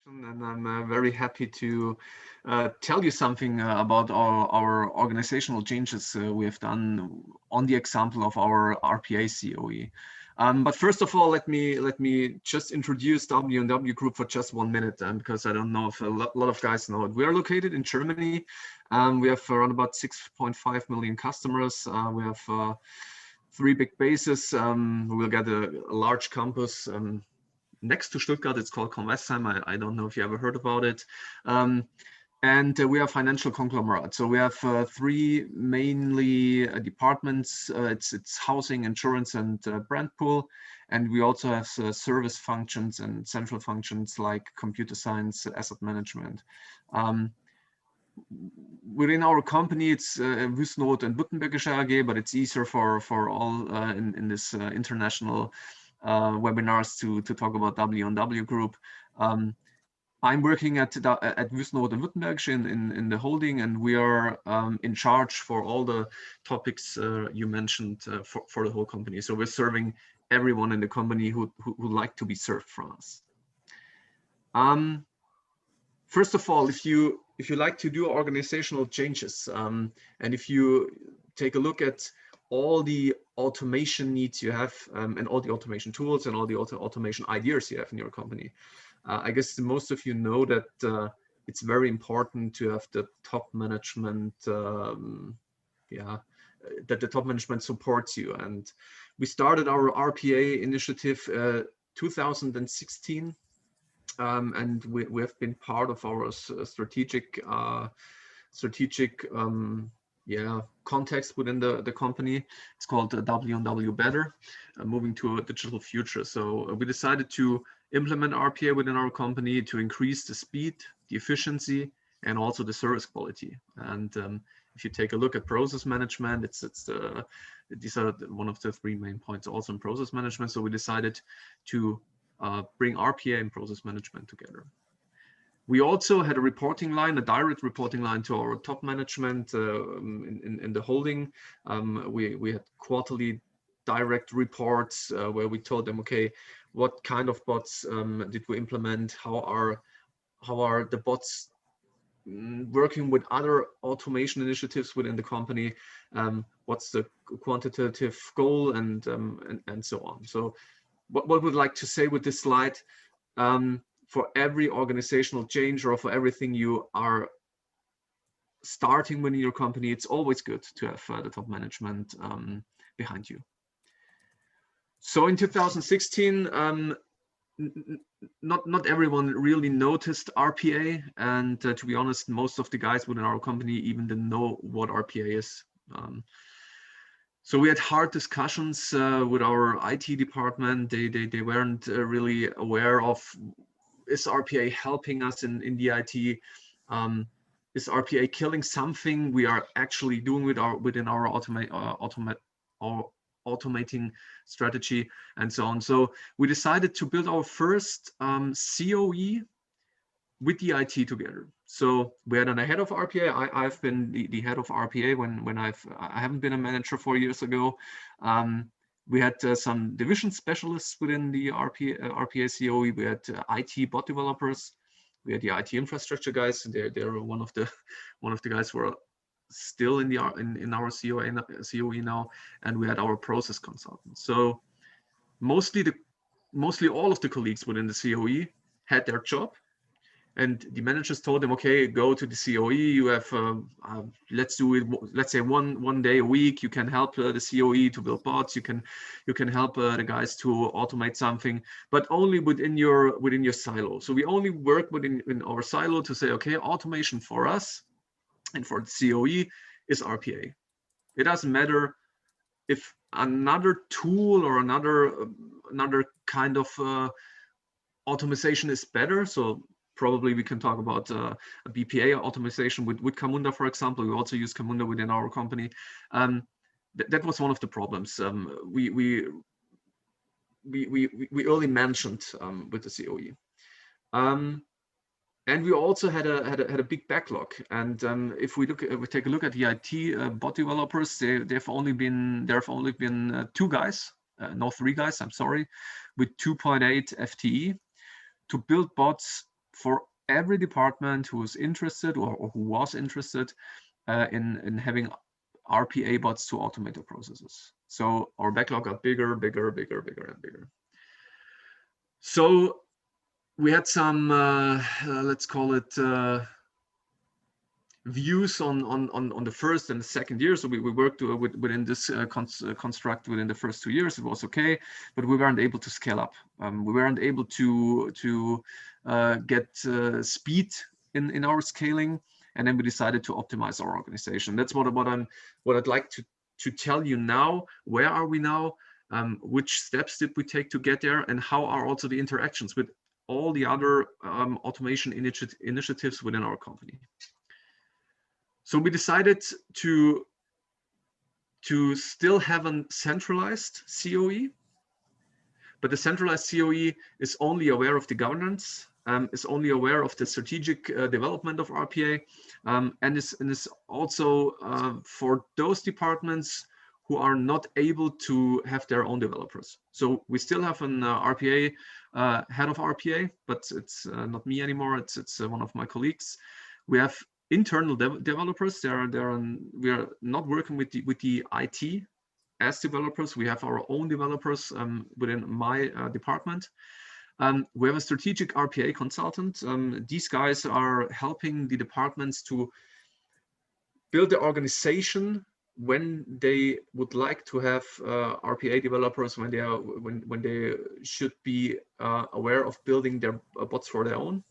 And I'm very happy to tell you something about our organizational changes we have done on the example of our RPA COE. But first of all, let me just introduce W&W Group for just 1 minute, because I don't know if a lot of guys know it. We are located in Germany. We have around about 6.5 million customers. We have 3 big bases. We'll get a large campus next to Stuttgart. It's called Convestheim. I don't know if you ever heard about it. And we are financial conglomerate. So we have 3 mainly departments. It's housing, insurance, and brand pool. And we also have service functions and central functions like computer science, asset management. Within our company, it's Wüstenrot and Württembergische AG, but it's easier for all in this international webinars to talk about W&W Group. I'm working at Wüstenrot and Württembergische in the holding, and we are in charge for all the topics you mentioned for the whole company. So we're serving everyone in the company who like to be served from us. First of all, if you like to do organizational changes, and if you take a look at all the automation needs you have, and all the automation tools and all the automation ideas you have in your company, I guess most of you know that it's very important to have the top management, that the top management supports you. And we started our RPA initiative 2016. And we have been part of our strategic context within the company. It's called W&W Better, moving to a digital future. So we decided to implement RPA within our company to increase the speed, the efficiency, and also the service quality. And if you take a look at process management, these are one of the 3 main points also in process management. So we decided to bring RPA and process management together. We also had a reporting line, a direct reporting line to our top management in the holding. We had quarterly direct reports where we told them, okay, what kind of bots did we implement? How are the bots working with other automation initiatives within the company? What's the quantitative goal, and so on. So what we'd like to say with this slide, for every organizational change or for everything you are starting within your company, it's always good to have the top management behind you. So in 2016, not everyone really noticed RPA, and to be honest, most of the guys within our company even didn't know what RPA is. So we had hard discussions with our IT department. They weren't really aware of, is RPA helping us in the IT? Is RPA killing something we are actually doing within our automating strategy, and so on. So we decided to build our first COE with the IT together. So we had a head of RPA. I've been the head of RPA when I haven't been a manager 4 years ago. We had some division specialists within the RPA COE. We had IT bot developers. We had the IT infrastructure guys. They're one of the guys who are still in our COE now, and we had our process consultants. So mostly all of the colleagues within the COE had their job. And the managers told them, okay, go to the COE. You have, let's do it. Let's say one day a week. You can help the COE to build bots. You can help the guys to automate something, but only within your silo. So we only work within our silo to say, okay, automation for us and for the COE is RPA. It doesn't matter if another tool or another kind of automation is better. So probably we can talk about a BPA automation with Camunda, for example. We also use Camunda within our company. That was one of the problems we early mentioned with the COE. And we also had a big backlog. And if we take a look at the IT bot developers, there have only been 2 guys, no 3 guys. I'm sorry, with 2.8 FTE to build bots for every department who is interested or who was interested in having RPA bots to automate their processes. So our backlog got bigger, bigger, bigger, bigger, and bigger. So we had some, let's call it, views on the first and the second year. So we worked within this construct within the first 2 years. It was okay, but we weren't able to scale up. We weren't able to get speed in our scaling, and then we decided to optimize our organization. That's what I'd like to tell you now. Where are we now? Which steps did we take to get there, and how are also the interactions with all the other automation initiatives within our company? So we decided to still have a centralized COE, but the centralized COE is only aware of the governance, is only aware of the strategic development of RPA, and is also for those departments who are not able to have their own developers. So we still have an RPA head of RPA, but it's not me anymore. It's one of my colleagues. We have internal developers. We are not working with the IT as developers. We have our own developers within my department. We have a strategic RPA consultant. These guys are helping the departments to build the organization when they would like to have RPA developers, when they should be aware of building their bots for their own.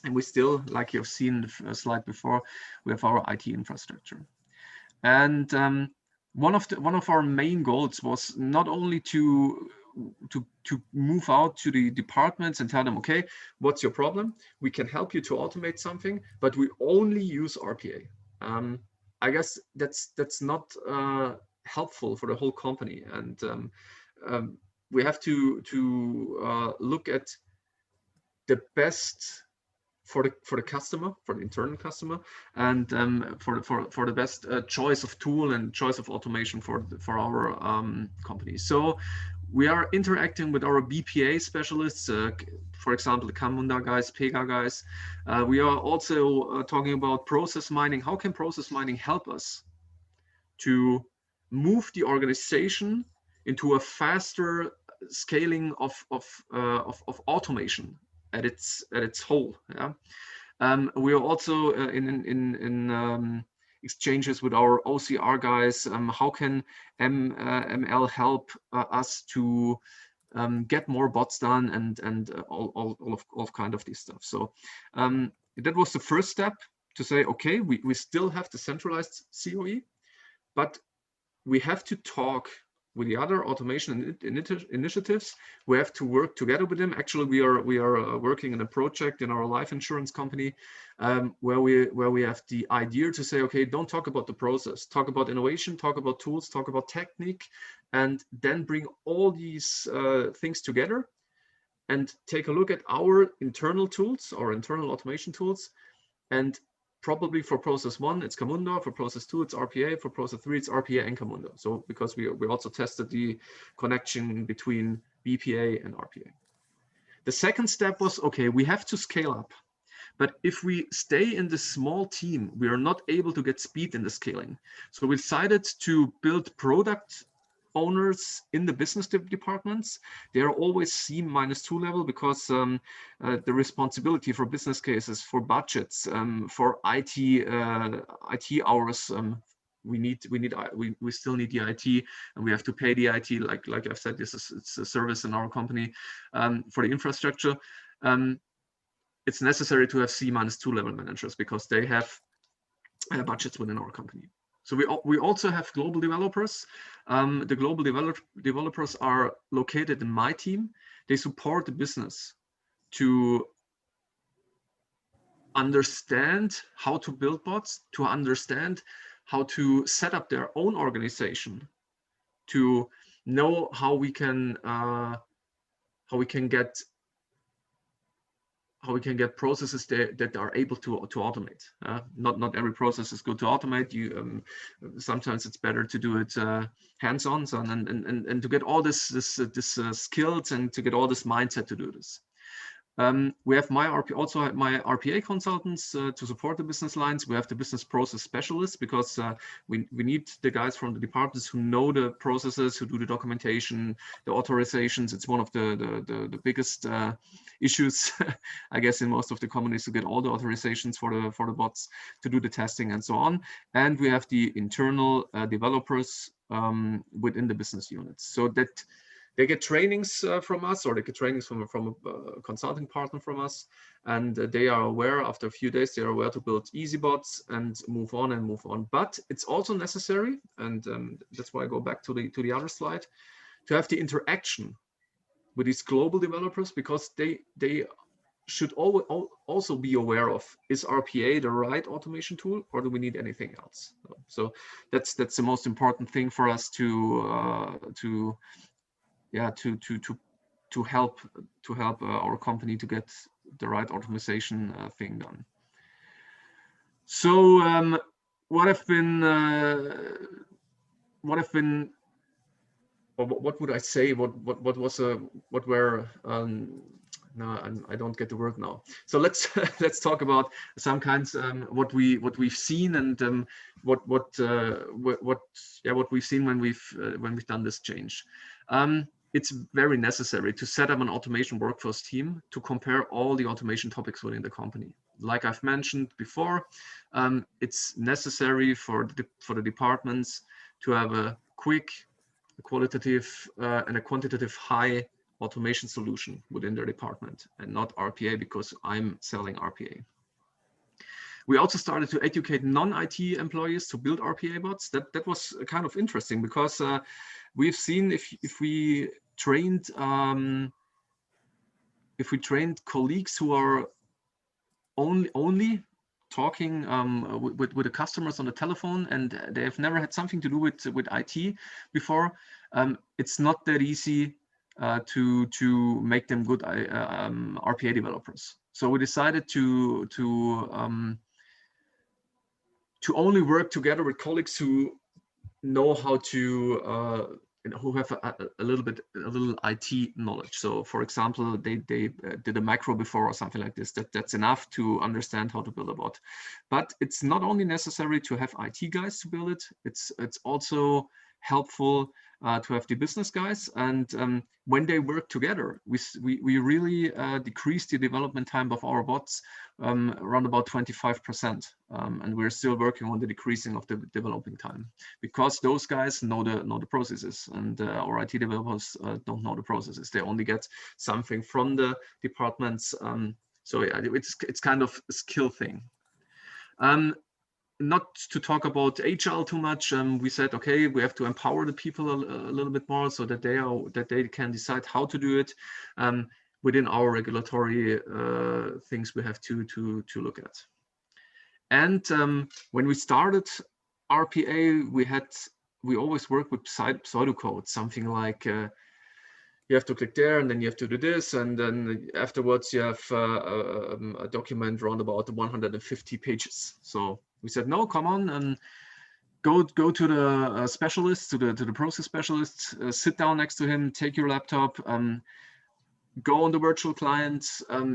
And we still, like you've seen the slide before, we have our IT infrastructure. And one of our main goals was not only to move out to the departments and tell them, okay, what's your problem? We can help you to automate something, but we only use RPA. I guess that's not helpful for the whole company, and we have to look at the best for the customer, for the internal customer, and for the best choice of tool and choice of automation for our company. So we are interacting with our BPA specialists, for example, the Camunda guys, Pega guys. We are also talking about process mining. How can process mining help us to move the organization into a faster scaling of automation at its whole? Yeah. We are also in exchanges with our OCR guys. How can ML help us to get more bots done and all of kind of this stuff? So that was the first step, to say, okay, we still have the centralized COE, but we have to talk with the other automation initiatives. We have to work together with them. Actually, we are working in a project in our life insurance company where we have the idea to say, okay, don't talk about the process, talk about innovation, talk about tools, talk about technique, and then bring all these things together and take a look at our internal tools, our internal automation tools. And probably for process 1, it's Camunda. For process 2, it's RPA. For process 3, it's RPA and Camunda. So because we also tested the connection between BPA and RPA. The second step was, okay, we have to scale up. But if we stay in this small team, we are not able to get speed in the scaling. So we decided to build product owners in the business departments. They are always C-2 level because the responsibility for business cases, for budgets, for IT hours, we still need the IT, and we have to pay the IT. Like I've said, it's a service in our company for the infrastructure. It's necessary to have C-2 level managers because they have budgets within our company. So we also have global developers. The global developers are located in my team. They support the business to understand how to build bots, to understand how to set up their own organization, to know how we can get processes that are able to automate. Not every process is good to automate. Sometimes it's better to do it hands-on, and to get all this skills and to get all this mindset to do this. We have also have my RPA consultants to support the business lines. We have the business process specialists because we need the guys from the departments who know the processes, who do the documentation, the authorizations. It's one of the biggest issues, I guess, in most of the companies to get all the authorizations for the bots, to do the testing and so on. And we have the internal developers within the business units, so that they get trainings from us, or they get trainings from a consulting partner from us, and they are aware, after a few days, they are aware to build easy bots and move on and move on. But it's also necessary, and that's why I go back to the other slide, to have the interaction with these global developers, because they should also be aware of, is RPA the right automation tool, or do we need anything else? So that's the most important thing for us to help our company to get the right optimization thing done. So what would I say? No, I don't get the word now. So let's let's talk about some kinds what we've seen, and what we've seen when we've done this change. It's very necessary to set up an automation workforce team to compare all the automation topics within the company. Like I've mentioned before, it's necessary for the departments to have a quick, a qualitative, and a quantitative high automation solution within their department, and not RPA because I'm selling RPA. We also started to educate non-IT employees to build RPA bots. That was kind of interesting, because we've seen if we trained colleagues who are only talking with the customers on the telephone, and they have never had something to do with IT before, it's not that easy to make them good RPA developers. So we decided to only work together with colleagues who know how to who have a little IT knowledge. So for example, they did a macro before or something like this. That's enough to understand how to build a bot. But it's not only necessary to have IT guys to build it, it's also helpful to have the business guys, and when they work together, we really decrease the development time of our bots around about 25%, and we're still working on the decreasing of the developing time, because those guys know the processes, and our IT developers don't know the processes. They only get something from the departments, so yeah, it's kind of a skill thing. Not to talk about agile too much, we said, okay, we have to empower the people a little bit more, so that they can decide how to do it within our regulatory things we have to look at. And when we started RPA, we always worked with pseudocode, something like you have to click there, and then you have to do this, and then afterwards you have a document around about 150 pages. So we said, no, come on, and go to the specialist, to the process specialist, sit down next to him, take your laptop, go on the virtual client,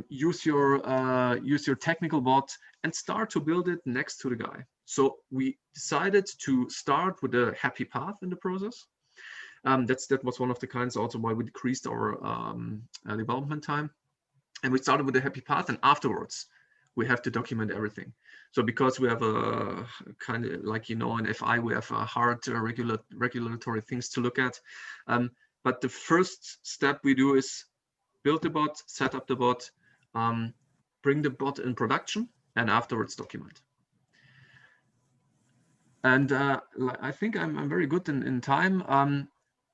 use your technical bot, and start to build it next to the guy. So we decided to start with a happy path in the process. That was one of the kinds also why we decreased our development time. And we started with a happy path, and afterwards we have to document everything. So because we have a kind of, like, you know, in FI, we have a hard regulatory things to look at. But the first step we do is build the bot, set up the bot, bring the bot in production, and afterwards document. And I think I'm very good in time.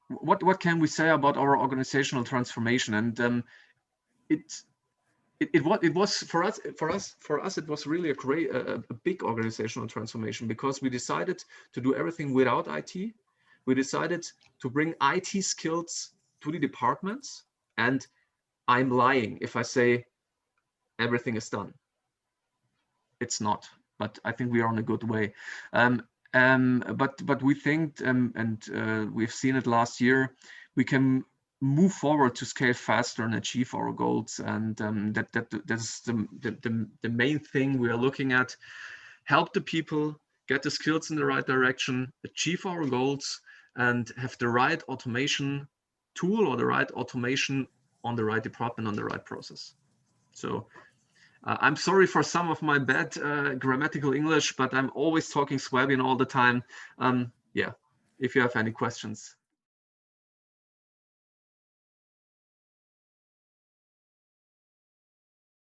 What can we say about our organizational transformation? And it was for us it was really a big organizational transformation, because we decided to do everything without IT. We decided to bring IT skills to the departments, and I'm lying if I say everything is done. It's not, but I think we are on a good way. But we think, and we've seen it last year, we can move forward to scale faster and achieve our goals. And that's the main thing we are looking at. Help the people get the skills in the right direction, achieve our goals, and have the right automation tool or the right automation on the right department, on the right process. So I'm sorry for some of my bad grammatical English, but I'm always talking Swabian all the time. Yeah, if you have any questions.